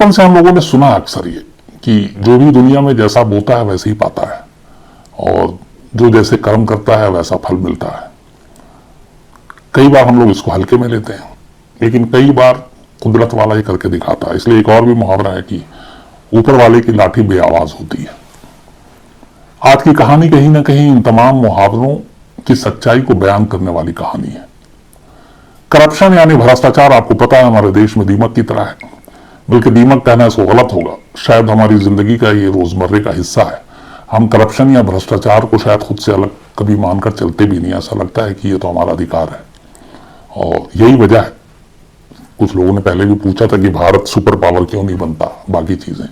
बचपन से हम लोगों ने सुना अक्सर ये कि जो भी दुनिया में जैसा बोता है वैसे ही पाता है, और जो जैसे कर्म करता है वैसा फल मिलता है। कई बार हम लोग इसको हल्के में लेते हैं, लेकिन कई बार कुदरत वाला ये करके दिखाता है। इसलिए एक और भी मुहावरा है कि ऊपर वाले की लाठी बेआवाज होती है। आज की कहानी कहीं ना कहीं इन तमाम मुहावरों की सच्चाई को बयान करने वाली कहानी है। करप्शन यानी भ्रष्टाचार आपको पता है हमारे देश में दीमक की तरह है, बल्कि दीमक कहना इसको गलत होगा। शायद हमारी जिंदगी का ये रोजमर्रे का हिस्सा है। हम करप्शन या भ्रष्टाचार को शायद खुद से अलग कभी मानकर चलते भी नहीं। ऐसा लगता है कि ये तो हमारा अधिकार है, और यही वजह है। कुछ लोगों ने पहले भी पूछा था कि भारत सुपर पावर क्यों नहीं बनता, बाकी चीजें।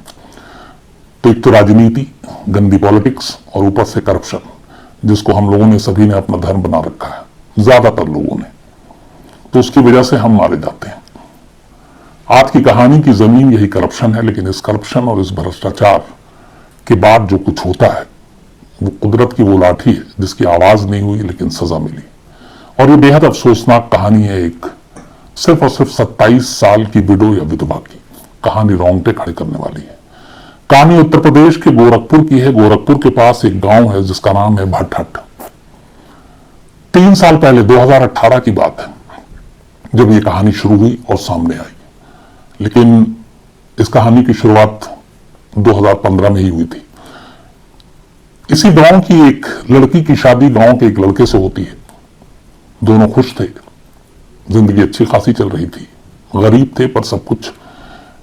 तो एक तो राजनीति, गंदी पॉलिटिक्स, और ऊपर से करप्शन, जिसको हम लोगों ने सभी ने अपना धर्म बना रखा है, ज्यादातर लोगों ने। तो उसकी वजह से हम मारे जाते हैं। आज की कहानी की जमीन यही करप्शन है, लेकिन इस करप्शन और इस भ्रष्टाचार के बाद जो कुछ होता है वो कुदरत की वो लाठी है जिसकी आवाज नहीं हुई लेकिन सजा मिली। और ये बेहद अफसोसनाक कहानी है एक सिर्फ और सिर्फ 27 साल की विडो या विधवा की। कहानी रोंगटे खड़े करने वाली है। कहानी उत्तर प्रदेश के गोरखपुर की है। गोरखपुर के पास एक गांव है जिसका नाम है भटहट। 3 साल पहले 2018 की बात है जब ये कहानी शुरू हुई और सामने आई, लेकिन इस कहानी की शुरुआत 2015 में ही हुई थी। इसी गांव की एक लड़की की शादी गांव के एक लड़के से होती है। दोनों खुश थे, जिंदगी अच्छी खासी चल रही थी। गरीब थे पर सब कुछ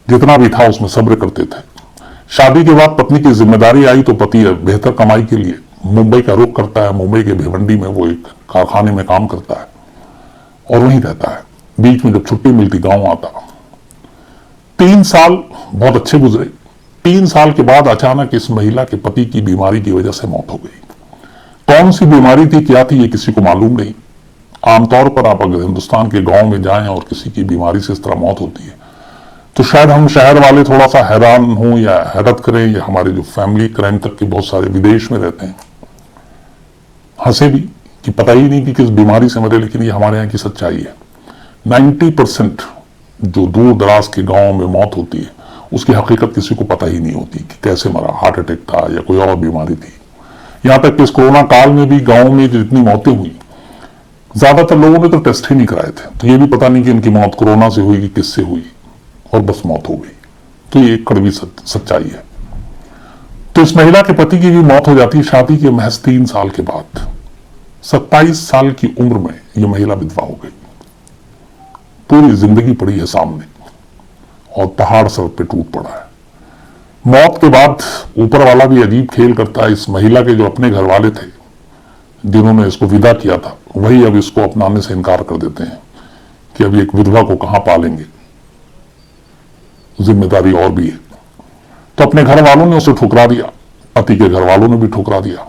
जितना भी था उसमें सब्र करते थे। शादी के बाद पत्नी की जिम्मेदारी आई तो पति बेहतर कमाई के लिए मुंबई का रुख करता है। मुंबई के भिवंडी में वो एक कारखाने में काम करता है और वहीं रहता है। बीच में जब छुट्टी मिलती गांव आता। 3 साल बहुत अच्छे गुजरे। 3 साल के बाद अचानक इस महिला के पति की बीमारी की वजह से मौत हो गई। कौन सी बीमारी थी, क्या थी, ये किसी को मालूम नहीं। आमतौर पर आप अगर हिंदुस्तान के गांव में जाएं और किसी की बीमारी से इस तरह मौत होती है तो शायद हम शहर वाले थोड़ा सा हैरान हों या हैरत करें, या हमारे जो फैमिली क्राइम तक के बहुत सारे विदेश में रहते हैं हंसे भी कि पता ही नहीं कि किस बीमारी से मरे। लेकिन ये हमारे यहाँ की सच्चाई है। 90% जो दूर दराज के गांव में मौत होती है उसकी हकीकत किसी को पता ही नहीं होती कि कैसे मरा, हार्ट अटैक था या कोई और बीमारी थी। यहां तक कि इस कोरोना काल में भी गांव में जितनी मौतें हुई, ज्यादातर लोगों ने तो टेस्ट ही नहीं कराए थे, तो ये भी पता नहीं कि इनकी मौत कोरोना से हुई कि किससे हुई, और बस मौत हो गई। तो ये एक कड़वी सच्चाई है। तो इस महिला के पति की भी मौत हो जाती है शादी के महज 3 साल के बाद। 27 साल की उम्र में यह महिला विधवा हो गई। पूरी जिंदगी पड़ी है सामने और पहाड़ सर पे टूट पड़ा है। मौत के बाद ऊपर वाला भी अजीब खेल करता है। इस महिला के जो अपने घर वाले थे जिन्होंने इसको विदा किया था, वही अब इसको अपनाने से इनकार कर देते हैं कि अब एक विधवा को कहां पालेंगे, जिम्मेदारी और भी है। तो अपने घर वालों ने उसे ठुकरा दिया, पति के घर वालों ने भी ठुकरा दिया।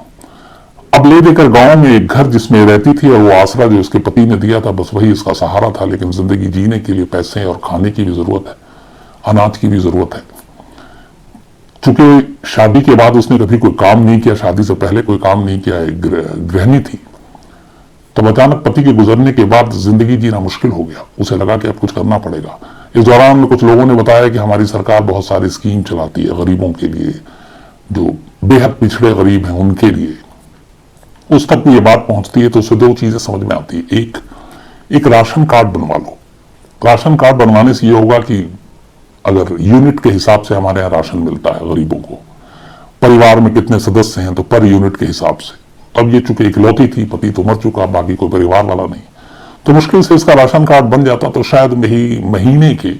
अब ले देकर गांव में एक घर जिसमें रहती थी और वो आसरा जो इसके पति ने दिया था, बस वही इसका सहारा था। लेकिन जिंदगी जीने के लिए पैसे और खाने की भी जरूरत है, अनाज की भी जरूरत है। चूंकि शादी के बाद उसने कभी कोई काम नहीं किया, शादी से पहले कोई काम नहीं किया, एक गृहिणी थी, तो अचानक पति के गुजरने के बाद जिंदगी जीना मुश्किल हो गया। उसे लगा कि अब कुछ करना पड़ेगा। इस दौरान कुछ लोगों ने बताया कि हमारी सरकार बहुत सारी स्कीम चलाती है गरीबों के लिए, जो बेहद पिछड़े गरीब हैं उनके लिए। उस तक भी ये बात पहुंचती है तो उसे 2 चीजें समझ में आती है। एक राशन कार्ड बनवा लो। राशन कार्ड बनवाने से ये होगा कि अगर यूनिट के हिसाब से हमारे यहाँ राशन मिलता है गरीबों को, परिवार में कितने सदस्य हैं तो पर यूनिट के हिसाब से। तब ये चूंकि इकलौती थी, पति तो मर चुका, बाकी कोई परिवार वाला नहीं, तो मुश्किल से इसका राशन कार्ड बन जाता तो शायद महीने के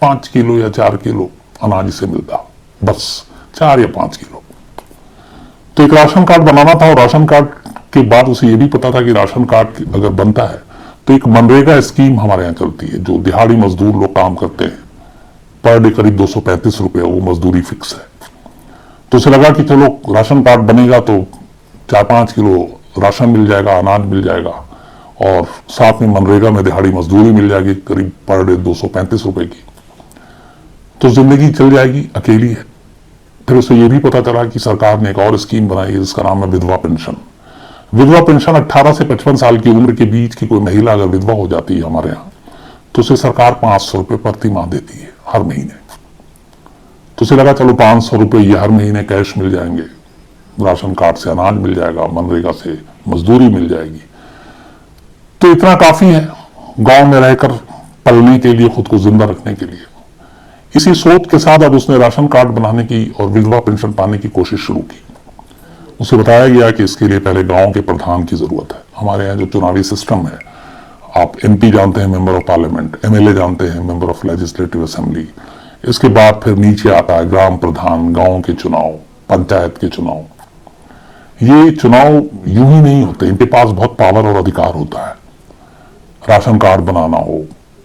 5 किलो या 4 किलो अनाज से मिलता, बस 4 या 5 किलो। तो एक राशन कार्ड बनाना था, और राशन कार्ड के बाद उसे यह भी पता था कि राशन कार्ड अगर बनता है तो एक मनरेगा स्कीम हमारे यहाँ चलती है, जो दिहाड़ी मजदूर लोग काम करते हैं, पर डे करीब 235 रुपये वो मजदूरी फिक्स है। तो उसे लगा कि चलो राशन कार्ड बनेगा तो 4-5 किलो राशन मिल जाएगा, अनाज मिल जाएगा, और साथ में मनरेगा में दिहाड़ी मजदूरी मिल जाएगी करीब पर डे 235 रुपए की, तो जिंदगी चल जाएगी। अकेली है। फिर उसे यह भी पता चला कि सरकार ने एक और स्कीम बनाई है जिसका नाम है विधवा पेंशन। विधवा पेंशन 18 से 55 साल की उम्र के बीच की कोई महिला अगर विधवा हो जाती है हमारे यहाँ, तो उसे सरकार 500 रुपये प्रति माह देती है हर महीने। तो उसे लगा चलो 500 रुपये ये हर महीने कैश मिल जाएंगे, राशन कार्ड से अनाज मिल जाएगा, मनरेगा से मजदूरी मिल जाएगी, तो इतना काफी है गांव में रहकर पलने के लिए, खुद को जिंदा रखने के लिए। इसी सोच के साथ अब उसने राशन कार्ड बनाने की और विधवा पेंशन पाने की कोशिश शुरू की। उसे बताया गया कि इसके लिए पहले गांव के प्रधान की जरूरत है। हमारे यहाँ जो चुनावी सिस्टम है, आप एमपी जानते हैं, मेंबर ऑफ पार्लियामेंट, एमएलए जानते हैं, मेंबर ऑफ लेजिस्लेटिव असेंबली, इसके बाद फिर नीचे आता है ग्राम प्रधान, गांव के चुनाव, पंचायत के चुनाव। ये चुनाव यूं ही नहीं होते, इनके पास बहुत पावर और अधिकार होता है। राशन कार्ड बनाना हो,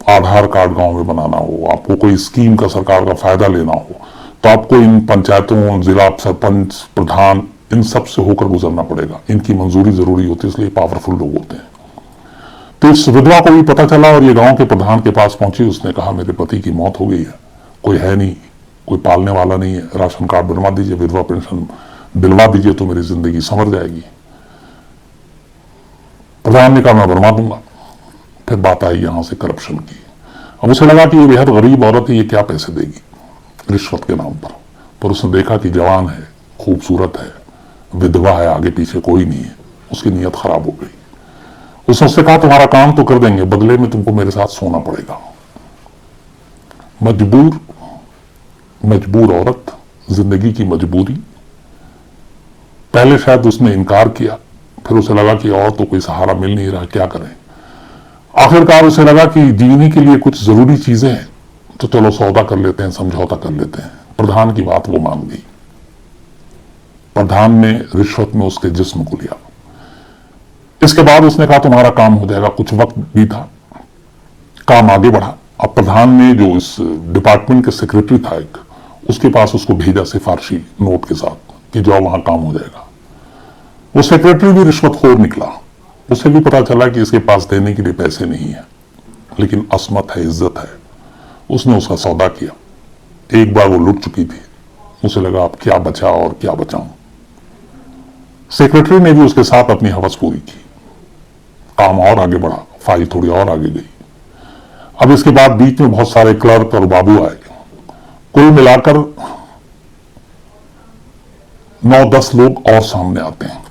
आधार कार्ड गांव में बनाना हो, आपको कोई स्कीम का सरकार का फायदा लेना हो, तो आपको इन पंचायतों, जिला सरपंच, प्रधान, इन सब से होकर गुजरना पड़ेगा। इनकी मंजूरी जरूरी होती है, इसलिए पावरफुल लोग होते हैं। तो इस विधवा को भी पता चला और ये गांव के प्रधान के पास पहुंची। उसने कहा मेरे पति की मौत हो गई है, कोई है नहीं, कोई पालने वाला नहीं है, राशन कार्ड बनवा दीजिए, विधवा पेंशन दिलवा दीजिए तो मेरी जिंदगी संवर जाएगी। प्रधान ने कहा मैं बनवा दूंगा। फिर बात आई यहां से करप्शन की। अब उसे लगा कि ये बेहद गरीब औरत है, ये क्या पैसे देगी रिश्वत के नाम पर उसने देखा कि जवान है, खूबसूरत है, विधवा है, आगे पीछे कोई नहीं है। उसकी नीयत खराब हो गई। उसने उससे कहा तुम्हारा काम तो कर देंगे, बदले में तुमको मेरे साथ सोना पड़ेगा। मजबूर औरत, जिंदगी की मजबूरी। पहले शायद उसने इनकार किया, फिर उसे लगा कि और तो कोई सहारा मिल नहीं रहा, क्या करें। आखिरकार उसे लगा कि जीने के लिए कुछ जरूरी चीजें हैं, तो चलो सौदा कर लेते हैं, समझौता कर लेते हैं। प्रधान की बात वो मान गई। प्रधान ने रिश्वत में उसके जिस्म को लिया। इसके बाद उसने कहा तुम्हारा काम हो जाएगा। कुछ वक्त भी था, काम आगे बढ़ा। अब प्रधान ने जो इस डिपार्टमेंट के सेक्रेटरी था एक, उसके पास उसको भेजा सिफारशी नोट के साथ कि जाओ वहां काम हो जाएगा। वो सेक्रेटरी भी रिश्वतखोर निकला। उसे भी पता चला कि इसके पास देने के लिए पैसे नहीं है, लेकिन असमत है, इज्जत है। उसने उसका सौदा किया। एक बार वो लुट चुकी थी, उसे लगा अब क्या बचा और क्या बचाऊं। सेक्रेटरी ने भी उसके साथ अपनी हवस पूरी की। काम और आगे बढ़ा, फाइल थोड़ी और आगे गई। अब इसके बाद बीच में बहुत सारे क्लर्क और बाबू आए। कुल मिलाकर 9-10 लोग और सामने आते हैं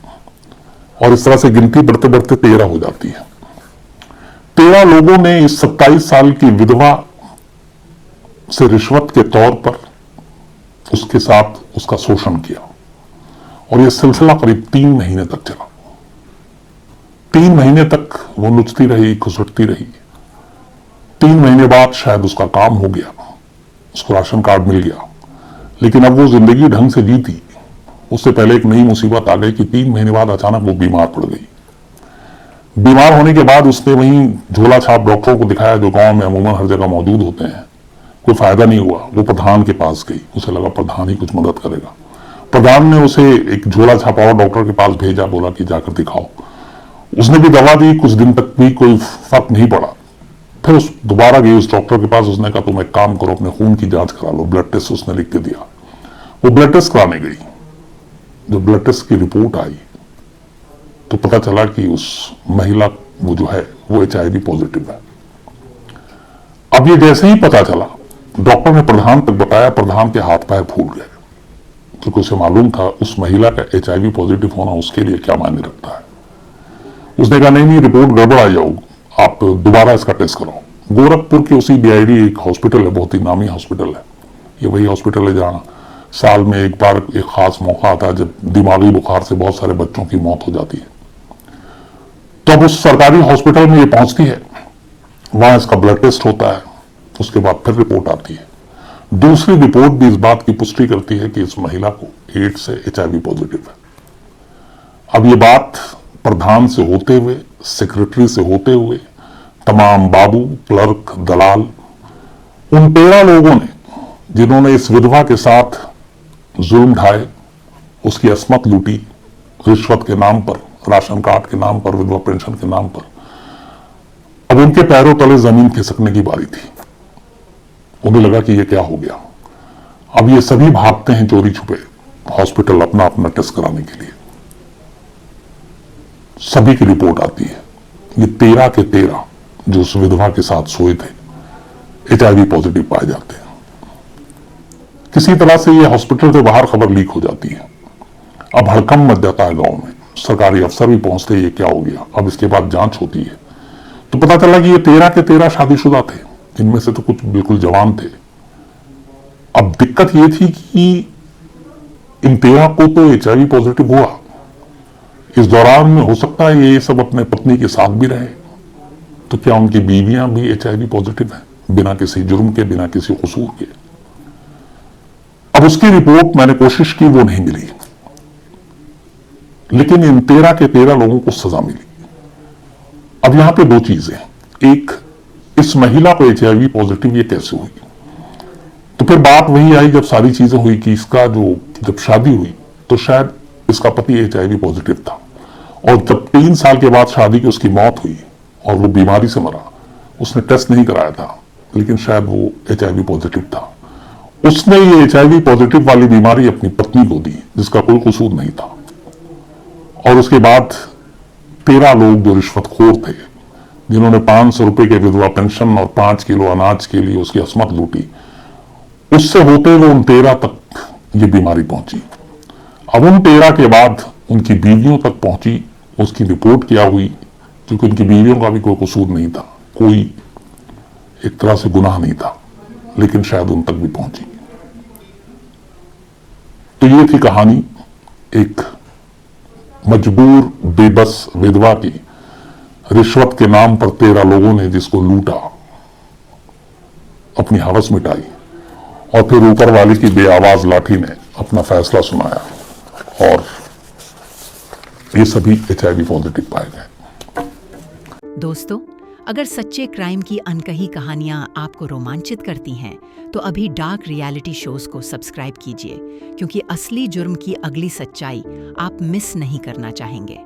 और इस तरह से गिनती बढ़ते बढ़ते 13 हो जाती है। 13 लोगों ने इस 27 साल की विधवा से रिश्वत के तौर पर उसके साथ उसका शोषण किया और यह सिलसिला करीब 3 महीने तक चला। 3 महीने तक वो नुचती रही, खुसटती रही। 3 महीने बाद शायद उसका काम हो गया, उसको राशन कार्ड मिल गया, लेकिन अब वो जिंदगी ढंग से जीती। उससे पहले एक नई मुसीबत आ गई कि 3 महीने बाद अचानक वो बीमार पड़ गई। बीमार होने के बाद उसने वहीं झोला छाप डॉक्टरों को दिखाया जो गांव में अमूमन हर जगह मौजूद होते हैं। कोई फायदा नहीं हुआ। वो प्रधान के पास गई, उसे लगा प्रधान ही कुछ मदद करेगा। प्रधान ने उसे एक झोला छापा और डॉक्टर के पास भेजा, बोला कि जाकर दिखाओ। उसने भी दवा दी, कुछ दिन तक भी कोई फर्क नहीं पड़ा। फिर उस दोबारा गई उस डॉक्टर के पास। उसने कहा तुम एक काम करो, अपने खून की जांच करा लो। ब्लड टेस्ट उसने लिख के दिया। वो ब्लड टेस्ट कराने गई। जब ब्लड टेस्ट की रिपोर्ट आई तो पता चला कि उस महिला वो जो है वो HIV पॉजिटिव है। अब ये जैसे ही पता चला, डॉक्टर ने प्रधान तक बताया। प्रधान के हाथ पैर फूल गए, क्योंकि उसे मालूम था उस महिला का HIV पॉजिटिव होना उसके लिए क्या मायने रखता है। उसने कहा नहीं, रिपोर्ट गड़बड़ आ जाओ, आप दोबारा इसका टेस्ट कराओ। गोरखपुर के उसी BID एक हॉस्पिटल है, बहुत ही नामी हॉस्पिटल है। ये वही हॉस्पिटल है जहां साल में एक बार एक खास मौका आता है जब दिमागी बुखार से बहुत सारे बच्चों की मौत हो जाती है। तो अब उस सरकारी हॉस्पिटल में ये पहुंचती है, वहां इसका ब्लड टेस्ट होता है, उसके बाद फिर रिपोर्ट आती है। दूसरी रिपोर्ट भी इस बात की पुष्टि करती है कि इस महिला को एड्स से HIV पॉजिटिव है। अब ये बात प्रधान से होते हुए, सेक्रेटरी से होते हुए, तमाम बाबू, क्लर्क, दलाल, उन 13 लोगों ने जिन्होंने इस विधवा के साथ जुल्म ढाए, उसकी असमत लूटी, रिश्वत के नाम पर, राशन कार्ड के नाम पर, विधवा पेंशन के नाम पर, अब उनके पैरों तले जमीन खिसकने की बारी थी। उन्हें लगा कि ये क्या हो गया। अब ये सभी भागते हैं चोरी छुपे हॉस्पिटल अपना अपना टेस्ट कराने के लिए। सभी की रिपोर्ट आती है। ये 13 के 13 जो उस विधवा के साथ सोए थे HIV पॉजिटिव पाए जाते हैं। किसी तरह से ये हॉस्पिटल से बाहर खबर लीक हो जाती है। अब हड़कंप मच जाता है गांव में, सरकारी अफसर भी पहुंचते ये क्या हो गया। अब इसके बाद जांच होती है तो पता चला कि ये 13 के 13 शादीशुदा थे, इनमें से तो कुछ बिल्कुल जवान थे। अब दिक्कत ये थी कि इन 13 को तो HIV पॉजिटिव हुआ, इस दौरान में हो सकता है ये सब अपने पत्नी के साथ भी रहे, तो क्या उनकी बीवियां भी HIV पॉजिटिव हैं बिना किसी जुर्म के, बिना किसी कसूर के। अब उसकी रिपोर्ट मैंने कोशिश की, वो नहीं मिली, लेकिन इन 13 के 13 लोगों को सजा मिली। अब यहां पे दो चीजें, एक, इस महिला को HIV पॉजिटिव ये कैसे हुई। तो फिर बात वही आई जब सारी चीजें हुई कि इसका जब शादी हुई तो शायद इसका पति HIV पॉजिटिव था, और जब 3 साल के बाद शादी की उसकी मौत हुई और वो बीमारी से मरा, उसने टेस्ट नहीं कराया था, लेकिन शायद वो HIV पॉजिटिव था। उसने ये HIV पॉजिटिव वाली बीमारी अपनी पत्नी को दी जिसका कोई कसूर नहीं था, और उसके बाद 13 लोग जो रिश्वतखोर थे, जिन्होंने 500 रुपए के विधवा पेंशन और 5 किलो अनाज के लिए उसकी असमत लूटी, उससे होते हुए उन 13 तक ये बीमारी पहुंची। अब उन 13 के बाद उनकी बीवियों तक पहुंची, उसकी रिपोर्ट क्या हुई, क्योंकि उनकी बीवियों का भी कोई कसूर नहीं था, कोई एक तरह से गुनाह नहीं था, लेकिन शायद उन तक भी पहुंची। तो ये थी कहानी एक मजबूर बेबस विधवा की, रिश्वत के नाम पर 13 लोगों ने जिसको लूटा, अपनी हवस मिटाई, और फिर ऊपर वाली की बेआवाज लाठी ने अपना फैसला सुनाया, और ये सभी HIV पॉजिटिव पाए गए। दोस्तों, अगर सच्चे क्राइम की अनकही कहानियां आपको रोमांचित करती हैं, तो अभी डार्क रियलिटी शोज को सब्सक्राइब कीजिए, क्योंकि असली जुर्म की अगली सच्चाई आप मिस नहीं करना चाहेंगे।